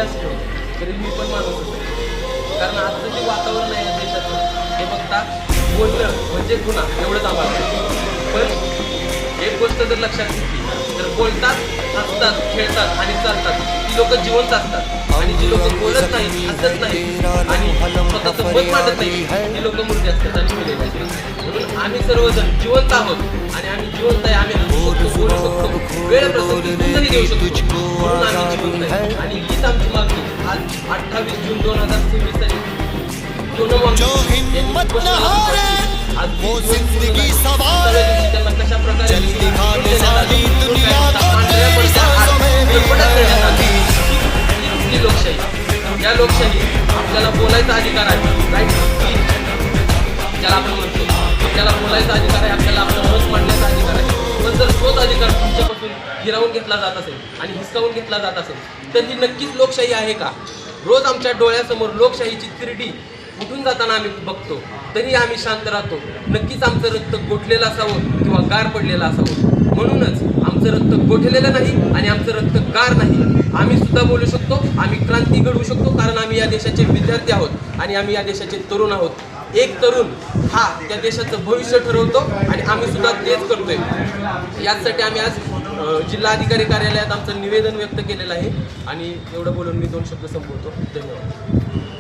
माणूस ठेवतो तरी मी पण माणूस होतो. कारण आजचं जे वातावरण आहे देशाचं हे बघता बोलणं म्हणजे गुन्हा एवढंच आम्हाला माहिती. पण एक गोष्ट जर लक्षात घेतली तर बोलतात, हसतात, खेळतात आणि चालतात ती लोक जिवंत असतात आणि जी लोक बोलत नाही, हसत नाही आणि स्वतःचं मत मांडत नाही ती लोक मुर्दे असतात आणि मेलेले असतात. म्हणून आम्ही सर्वजण जिवंत आहोत आणि आम्ही जिवंत आहे. आम्ही हसू शकतो, बोलू शकतो, वेळ प्रसंगी कुठंही देऊ शकतो म्हणून आम्ही जिवंत आहे. आणि हीच आमची मागणी आज 28 जून 2026 तारीख कशा प्रकारे लोकशाही, या लोकशाही आपल्याला बोलायचा अधिकार आहे, राईट, ज्याला आपण म्हणतो आपल्याला बोलायचा अधिकार आहे, आपल्याला आपलं मत मांडण्याचा अधिकार आहे. पण जर तोच अधिकार तुमच्यापासून हिरावून घेतला जात असेल आणि हिसकावून घेतला जात असेल तर ही नक्कीच लोकशाही आहे का? रोज आमच्या डोळ्यासमोर लोकशाहीची तिरडी उठून जाताना आम्ही बघतो तरी आम्ही शांत राहतो. नक्कीच आमचं रक्त गोठलेलं असावं किंवा गार पडलेलं असावं. म्हणूनच आमचं रक्त गोठलेलं नाही आणि आमचं रक्त गार नाही. आम्ही सुद्धा बोलू शकतो, आम्ही क्रांती घडवू शकतो कारण आम्ही या देशाचे विद्यार्थी आहोत आणि आम्ही या देशाचे तरुण आहोत. एक तरुण हा त्या देशाचं भविष्य ठरवतो आणि आम्ही सुद्धा तेच करतोय. याचसाठी आम्ही आज जिल्हाधिकारी कार्यालयात आमचं निवेदन व्यक्त केलेलं आहे आणि एवढं बोलून मी 2 शब्द संपवतो. धन्यवाद.